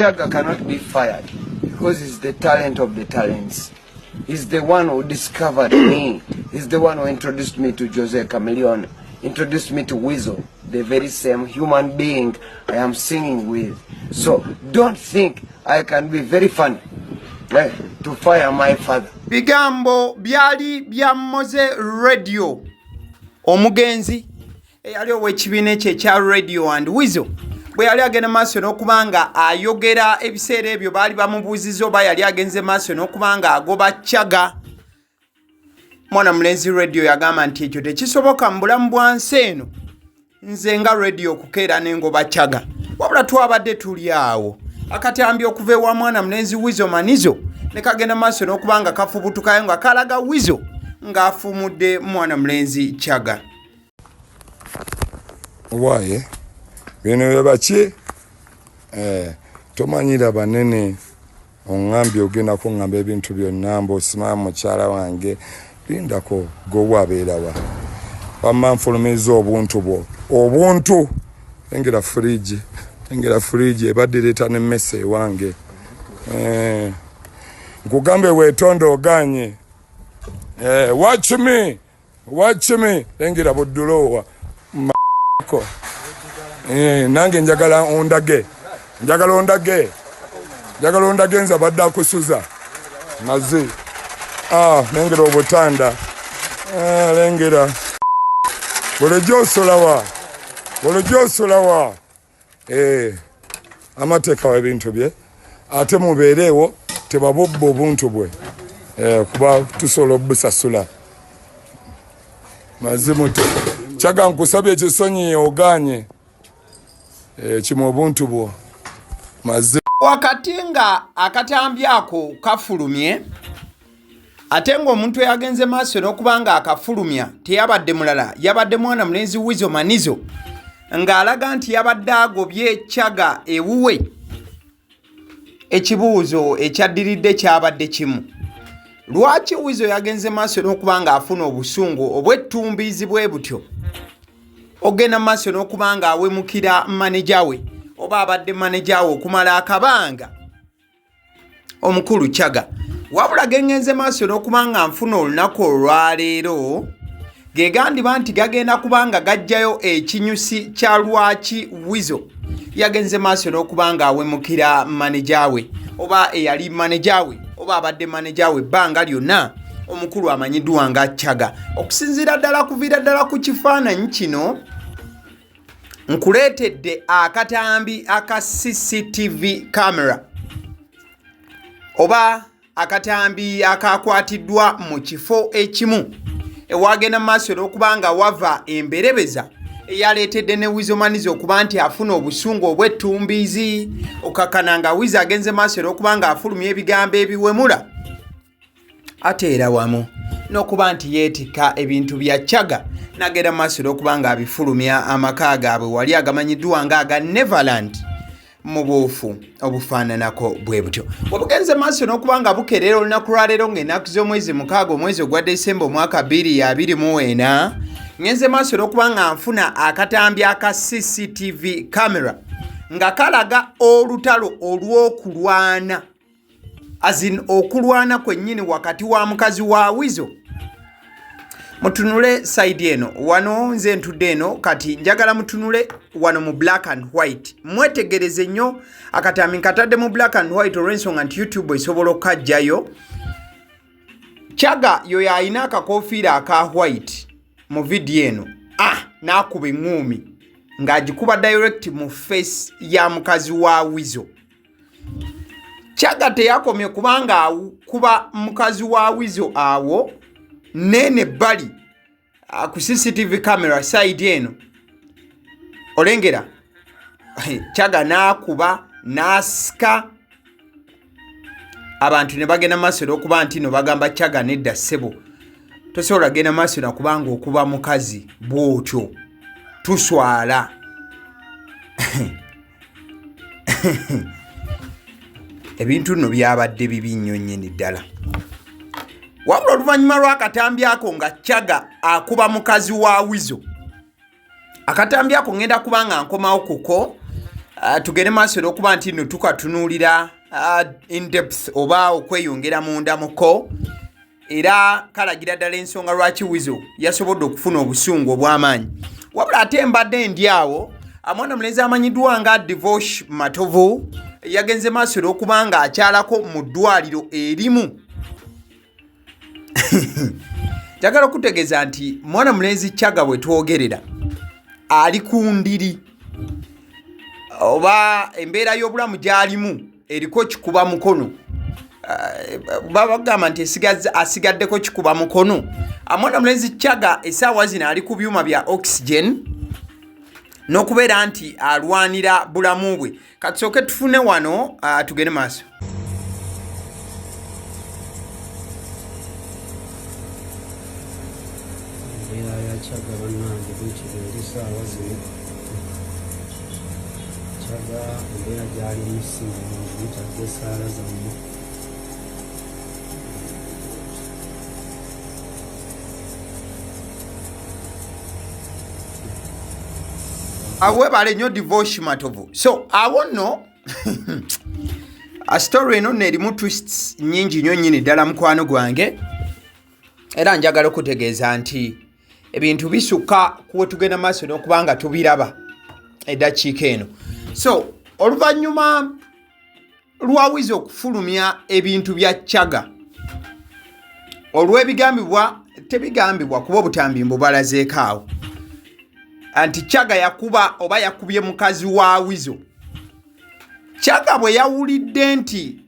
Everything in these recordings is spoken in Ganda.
CHAGGA cannot be fired because he's the talent of the talents. He's the one who discovered me. He's the one who introduced me to Jose Chameleone, introduced me to Weasel, the very same human being I am singing with. So don't think I can be very funny to fire my father. Bigambo byali bya Moze Radio. Omugenzi eyali ow'ekibiina kye kya Radio and Weasel bwe yali agenda maaso n'okubanga ayogera ebiseera ebyo baali bamubuuziza oba yali agenze maaso n'okubanga agoba CHAGGA. Mwana mulenzi Radio yagamba nti ekyo tekisoboka mu bulamu bwa nsi eno nze nga Radio okukeera n'engoba CHAGGA, wabula twabadde tuli awo akatambi okuva ewa mwana mulenzi Weasel Manizo ne kagenda maaso n'okubanga kafubutukayo nga kalaga Weasel ng'afumudde mwana mulenzi CHAGGA. Waye bino bebaki tomanyira banene ongambye ogenda kungamba ebintu byonna mbosima mukyala wange lindako gowabeerawa bammanfulumiza obuntu bwo obuntu engera fridge ebadde leeta n'emmese ewange nkugambe weetonde oganye watch me engera buddulowa mako nange njagala ondage nza badde akusuza mazi lengera obutanda lengera olojosolawa amateeka w'ebintu bye ate mubeereewo tebabubba obuntu bwe kuba tusobola obusasula mazimuto CHAGGA nkusabye ekisonyi oganye kimu obuntu bwo wakati nga akatambi ako kafulumye ate ng'omuntu eyagenze maaso n'okubanga akafulumya teyabadde mulala, yabadde mwana mulenzi Weasel Manizo ng'alaga nti yabadde agobye CHAGGA ewuwe. Ekibuuzo ekyaddiridde kyabadde kimu: lwaki Weasel yagenze maaso n'okubanga afuna obusungu obw'ettumbiizi bwe butyo ogenda maaso n'okubanga awemukira maneja we oba abadde maneja we okumala akabanga omukulu CHAGGA? Wabula gengenze maaso n'okubanga nfuna olunaku olwaleero gegandiba nti gagenda kubanga gajjayo ekinyusi kya lwaki Weasel yagenze maaso n'okubanga awemukira maneja we oba eyali maneja we oba abadde maneja we ebbanga lyonna omukulu amanyiddwa nga CHAGGA. Okusinziira ddala kuviira ddala ku kifaananyi kino nkuleetedde akatambi aka CCTV camera oba akatambi akakwatiddwa mu kifo ekimu ewagenda maaso n'okubanga wava emberebeza eyaleetedde ne Weasel Manizo okuba nti afuna obusungu obw'ettumbiizi okakana nga Weasel agenze maaso n'okubanga afulumya ebigambo ebiwemula ate era wamu n'okuba nti yeetikka ebintu bya CHAGGA nagenda maaso n'okubanga abifulumya amaka gaabwe wali agamanyiddwa nga aga Neverland mu buufu obufaananako bwe butyo. Obugenze maaso n'okubanga bukeerera olunaku lwaleero ng'ennaku z'omwezi 6 omwezi ogwa Desemba omwaka 2024 ngenze maaso n'okubanga nfuna akatambi aka CCTV camera nga kalaga olutalo olw'okulwana okulwana kwennyini wakati wa mukazi wa Weasel. Mutunule side eno wano nze ntudde eno kati njagala mutunule wano mu black and white. Mwetegereze nnyo akatambi nkatadde mu black and white olw'ensonga nti YouTube esobola okukajjayo. CHAGGA yoyo alina akakofiira aka white mu video eno n'akuba eŋŋuumi ng'agikuba direct mu face ya mukazi wa Weasel. CHAGGA teyakomye kubanga kuba mukazi wa Weasel awo nene bali ku CCTV camera side eno olengera CHAGGA n'akuba n'asika abantu ne bagenda maaso n'okuba nti no bagamba CHAGGA nedda ssebo tosobola genda maaso nakubanga okuba mukazi bw'otyo tuswala ebintu nno byabadde bibi nnyo nnyini ddala. Wabula oluvannyuma lw'akatambi ako nga CHAGGA akuba mukazi wa Weasel, akatambi ako ngenda kubanga nkomawo kuko tugende maaso okuba nti no tukatunuulira in depth oba okweyongera munda muko era kalagira ddala ensonga lwaki Weasel yasobodde okufuna obusungu obw'amaanyi. Wabula ate mbadde ndi awo amwana mulenzi amanyiddwa nga Divorce Matovu yagenze maaso okuba nga akyalako mu ddwaliro erimu. Njagala okutegeeza nti mwana mulenzi CHAGGA bwe twogerera ali ku ndiri oba embeera y'obulamu gy'alimu eriko kikuba mukono. Bagamba nti asigaddeko kikuba mukono. Mwana mulenzi CHAGGA essaawa zino ali ku byuma bya oxygen n'okubeera nti alwanira bulamu bwe. Katusooke tufune wano tugende maaso. CHAGGA bannange bwekiri essaawa zino CHAGGA embeera gy'alimu si nnungi mutadde essaala zammwe. Awebale nnyo Divorce Matovu. So awo nno a story eno neerimu twists nnyingi nnyo nnyini ddala mukwano gwange era njagala okutegeeza nti ebintu bisukka kuwe tugenda maaso n'okuba nga tubiraba eddakiika eno. So oluvannyuma lwa Weasel okufulumya ebintu bya CHAGGA olw'ebigambibwa tebigambibwa kuba obutambi mbubalazeeko awo anti CHAGGA yakuba oba yakubye mukazi wa Weasel. CHAGGA bwe yawulidde nti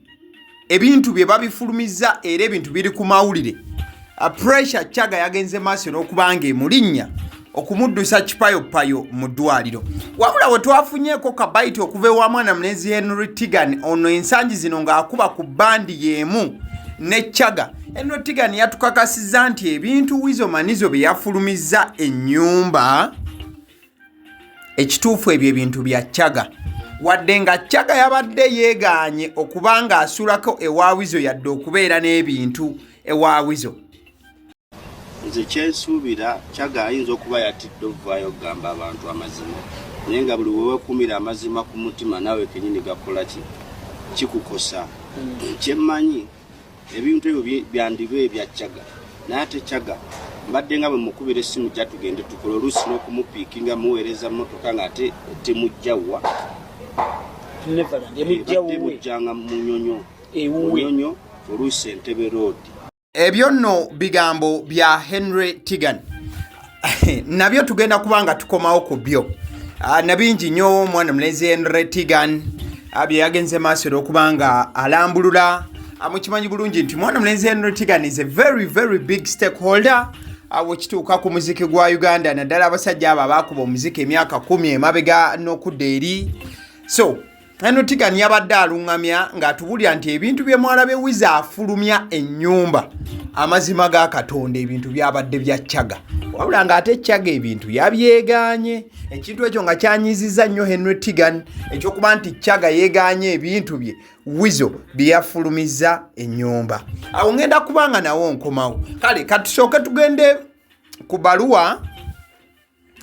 ebintu bye babifulumizza era ebintu biri ku mawulire, pressure CHAGGA yagenze maaso n'okubanga emulinnya okumuddusa kipayopayo mu ddwaliro. Wabula bwe twafunyeeko kabaiti okuva ewa mwana mulenzi Henry Tigan ono ensangi zino ng'akuba ku bandi y'emu ne CHAGGA. Henry Tigan yatukakasizza nti ebintu Weasel Manizo bye yafulumizza ennyumba ekituufu ebyo ebintu bya CHAGGA, wadde nga CHAGGA yabadde yeegaanye okuba nga asulako ewa Weasel yadde okubeera n'ebintu ewa Weasel. Nze kyensuubira CHAGGA ayinza okuba yatidde okuvaayo okugamba abantu amazima, naye nga buli weweekumira amazima ku mutima naawe kennyini gakola kikukosa. Kyemmanyi ebintu ebyo byandiba ebya CHAGGA, naye ate CHAGGA mbadde nga bwe mukubira essimu gyatugende tukola oluusi n'okumupiikinga muweereza mmotoka ng'ate temujjawa temujjanga munyonyo oluusi Entebbe Road. Ebyo nno bigambo bya Henry Tigan nabyo tugenda kubanga tukomawo ku byo nabingi nnyo mwana mulenzi Henry Tigan bye yagenze maaso okubanga alambulula. Mukimanyi bulungi nti mwana mulenzi Henry Tigan is a very very big stakeholder wekituuka ku muziki gwa Uganda, naddala abasajja abo abaakuba omuziki emyaka 10 emabega n'okudda eri. So Henry Tigan yabadde alungamya ng'atubulira nti ebintu bye mwalabe Weasel afulumya ennyumba amazima ga Katonda ebintu byabadde bya CHAGGA, wabula ng'ate CHAGGA ebintu yabyegaanye. Ekintu ekyo nga kyanyizizza nnyo Henry Tigan ekyokuba nti CHAGGA yeegaanye ebintu bye Weasel bye yafulumizza ennyumba. Awo ngenda kubanga nawo nkomawo. Kale katusooke tugende ku baluwa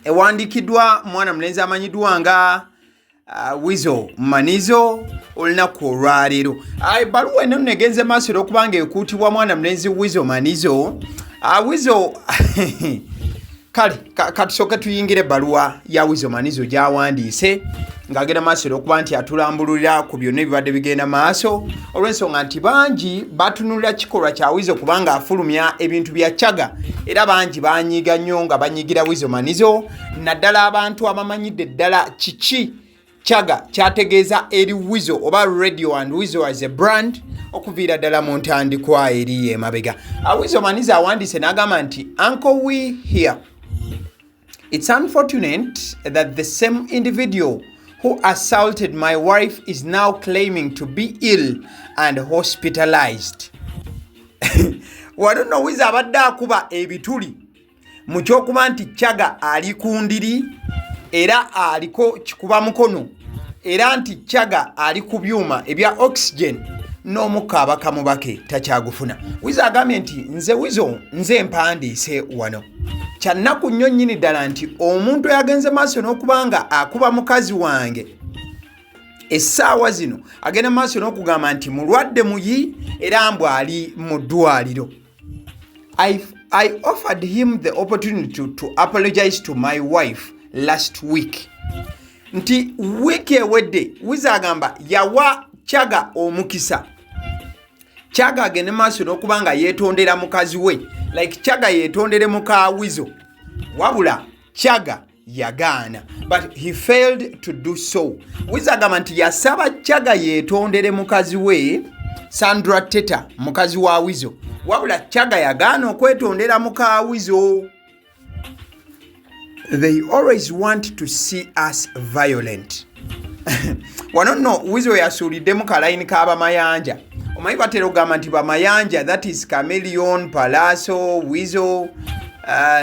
ewandiikiddwa mwana mulenzi amanyiddwa nga Weasel Manizo olunaku olwaleero. Ebbaluwa eno negenze maaso okubanga ekuutibwa mwana mulenzi Weasel Manizo. Weasel kale katusooke tuyingire ebbaluwa ya Weasel Manizo gy'awandiise ng'agenda maaso okuba nti atulambululira ku byonna ebibadde bigenda maaso olw'ensonga nti bangi batunulira kikolwa kya Weasel kubanga afulumya ebintu bya CHAGGA era bangi banyiiga nnyo nga banyiigira Weasel Manizo, naddala abantu abamanyidde ddala kiki CHAGGA kyategeeza eri Weasel oba radio and Weasel as a brand okuviira ddala mu ntandikwa eri emabega. Weasel Manizo awandiise n'agamba nti Uncle We here. It's unfortunate that the same individual who assaulted my wife is now claiming to be ill and hospitalized. Wano no Weasel abadde akuba ebituli mu kyokuba nti CHAGGA ali ku ndiri era aliko kikuba mukono era nti CHAGGA ali ku byuma ebya oxygen n'omuka abakamubake takyagufuna. Weasel agambye nti nze mpandiise wano kyannaku nnyo nnyini ddala nti omuntu yagenze maaso n'okubanga akuba mukazi wange essaawa zino agenda maaso n'okugamba nti mulwadde muyi era mbu ali mu ddwaliro. I offered him the opportunity to apologize to my wife last week. Nti wiki ewedde Weasel agamba yawa CHAGGA omukisa. CHAGGA agende maaso n'okubanga yeetondera mukazi we like CHAGGA yeetondere muka Weasel. Wabula CHAGGA yagaana, but he failed to do so. Weasel agamba nti yasaba CHAGGA yeetondere mukazi we Sandra Teta mukazi wa Weasel. Wabula CHAGGA yagaana okwetondera muka Weasel. They always want to see us violent. Wano no Weasel yasuulidde mu kalayini k'abamayanja. Omanyi batera okugamba nti bamayanja, that is Chameleon, Palazzo, Weasel,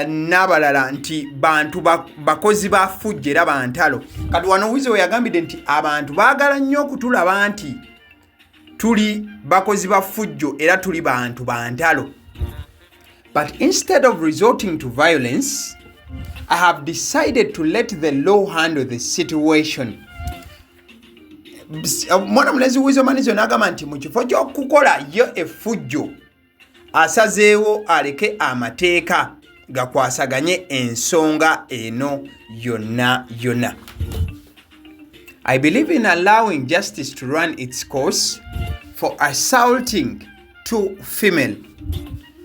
n'abalala nti bantu bakozi ba fujjo era bantalo. Kati wano Weasel yagambidde nti abantu baagala nnyo okutulaba nti tuli bakozi ba fujjo era tuli bantu bantalo. But instead of resorting to violence, I have decided to let the law handle the situation. Mwana mulezi Weasel manizo n'agamba nti mu kifo ky'okukola yo effujjo asazeewo aleke amateeka gakwasaganye ensonga eno yonna. I believe in allowing justice to run its course for assaulting two female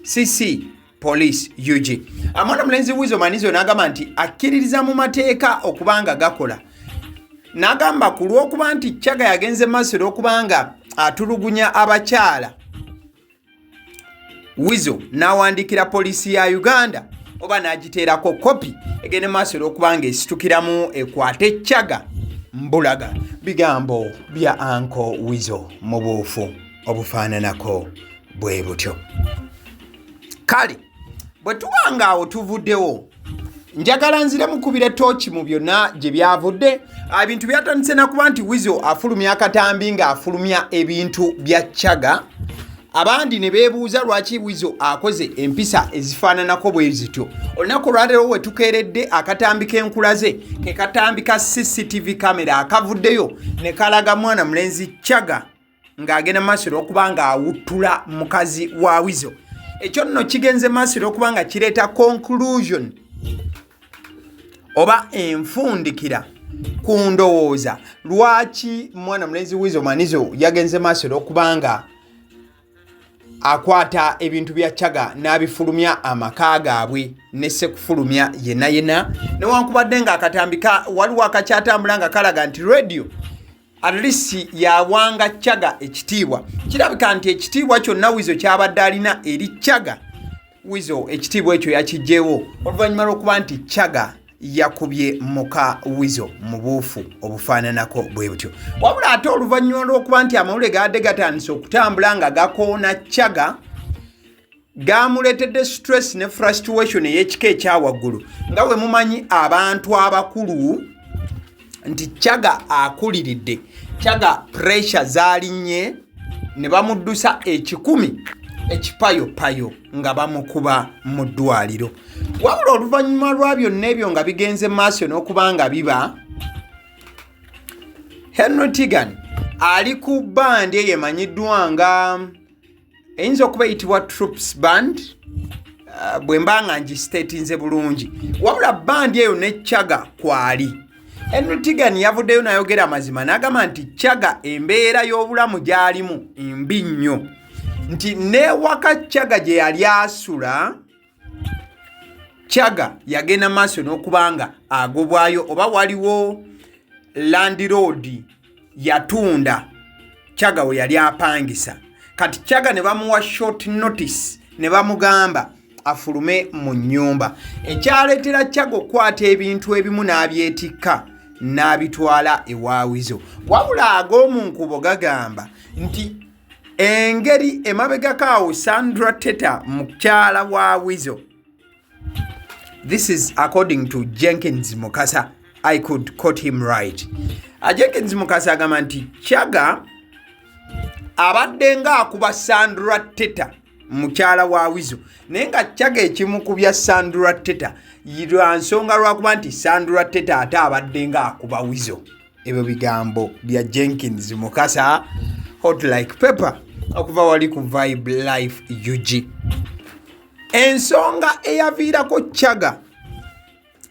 CC police UG. Mwana mulezi Weasel manizo n'agamba nti akkiririza mu mateeka okubanga gakola. Nagamba ku lw'okuba nti CHAGGA yagenze maaso n'okubanga atulugunya abakyala. Weasel n'awandiikira poliisi ya Uganda oba n'agiteerako kopi egende maaso n'okubanga esitukiramu ekwate CHAGGA mbulaga. Bigambo bya Uncle Weasel mu buufu obufaananako bwe butyo. Kale bwe tubanga awo tuvuddewo, njagala nzire mukubire tochi mu byonna gye byavudde. Ebintu byatandise nakuba nti Weasel afulumya akatambi nga afulumya ebintu bya CHAGGA. Abandi ne beebuuza lwaki Weasel akoze empisa ezifaananako bwe zityo. Olunaku lwaleero we tukeeredde akatambi k'enkulaze ke katambi ka CCTV kamera akavuddeyo ne kalaga mwana mulenzi CHAGGA ng'agenda maaso n'okuba ng'awuttula mukazi wa Weasel. Ekyo nno kigenze maaso n'okuba nga kireeta conclusion oba enfundikira ku ndowooza lwaki mwana mulenzi Weasel manizo yagenze maaso n'okubanga akwata ebintu bya CHAGGA n'abifulumya amaka gaabwe ne sekufulumya yenna newankubadde nga akatambika waliwo akakyatambula nga kalaga nti radio at least yawanga CHAGGA ekitiibwa. Kirabika nti ekitiibwa kyonna Weasel kyabadde alina eri CHAGGA, Weasel ekitiibwa ekyo yakijjeewo oluvannyuma lw'okuba nti CHAGGA yakubye muka Weasel mu buufu obufaananako bwe butyo. Wabula ate oluvannyuma lw'okuba nti amawulire gaadde gatandise okutambula nga gakoona CHAGGA, gamuleetedde stress ne frustration ey'ekika ekyawaggulu. Nga bwe mumanyi abantu abakulu nti CHAGGA akuliridde, CHAGGA pressure zaalinnye ne bamuddusa ekikumi ekipayopayo nga bamukuba mu ddwaliro. Wabula oluvannyuma lwa byonna ebyo nga bigenze maaso n'okuba nga biba, Henry Tigan ali ku bandi eyo emanyiddwa nga eyinza okuba eyitibwa Troops Band, bwe mba nga ngisiteetinze bulungi. Wabula bandi eyo ne CHAGGA kwali. Henry Tigan yavuddeyo n'ayogera amazima n'agamba nti CHAGGA embeera y'obulamu gy'alimu mbi nnyo, nti neewaka CHAGGA gye yali asula, CHAGGA yagenda maaso n'okubanga agobwayo oba waliwo landlord yatunda CHAGGA we yali apangisa. Kati CHAGGA ne bamuwa short notice ne bamugamba afulume mu nnyumba, ekyaleetera CHAGGA okukwata ebintu ebimu n'abyetikka n'abitwala ewa Weasel. Wabula ag'omunkubo gagamba nti engeri emabegakaawo Sandra Teta mukyala wa Weasel. This is according to Jenkins Mukasa. I could quote him right. Jenkins Mukasa agamba nti CHAGGA abadde nga akuba Sandra Teta mukyala wa Weasel, naye nga CHAGGA ekimukubya Sandra Teta lwa nsonga lwakuba nti Sandra Teta ate abadde nga akuba Weasel. ebyo bigambo bya Jenkins Mukasa hot like pepper okuva wali ku Vibe Life UG. Ensonga eyaviirako CHAGGA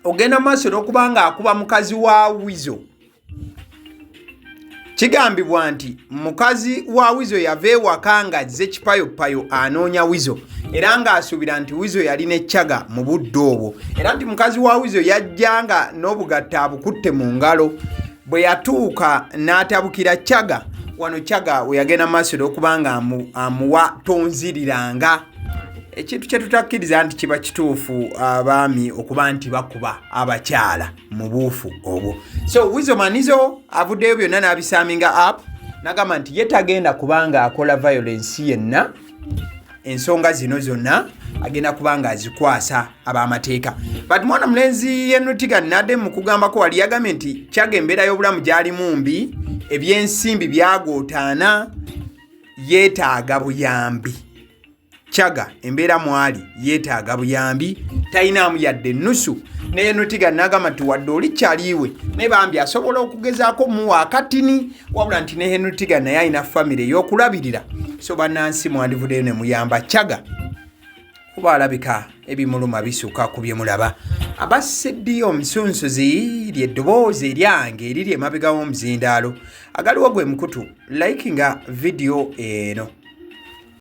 ogenda maaso n'okubanga akuba mukazi wa Weasel. Kigambibwa nti mukazi wa Weasel yava ewaka nga azze kipayopayo anoonya Weasel era ng'asuubira nti Weasel yali ne CHAGGA mu budde obwo era nti mukazi wa Weasel yajjanga n'obugatta abukutte mu ngalo. Bwe yatuuka n'atabukira CHAGGA, wano CHAGGA we yagenda maaso n'okubanga amuwa tonziriranga. Ekintu kye tutakkiriza nti kiba kituufu abaami okuba nti bakuba abakyala mu buufu obwo. So Weasel Manizo avuddeyo byonna n'abisaaminga up n'agamba nti ye tagenda kubanga akola violence yenna. Ensonga zino zonna agenda kubanga azikwasa ab'amateeka. But mwana mulenzi Yenutiga nadde mu kugamba ko wali yagambye nti CHAGGA embeera y'obulamu gyalimu mbi, ebyensimbi byagootaana, yeetaaga buyambi. CHAGGA embeera mwali yeetaaga buyambi, tayinaamu yadde ennusu. Ne Yenutiga n'agamba nti wadde oli kyaliiwe naye bambi asobola okugezaako muwa akatini, wabula nti ne Yenutiga naye alina famire ey'okulabirira. So bannansi mwandivuddeyo ne muyamba CHAGGA kuba alabika ebimuluma bisuuka ku bye mulaba. Abaseddiyo omusunsuzi ly'eddoboozi eryange eriri emabega w'omuzindaalo. Agaliwo gwe mukutu likinga video eno.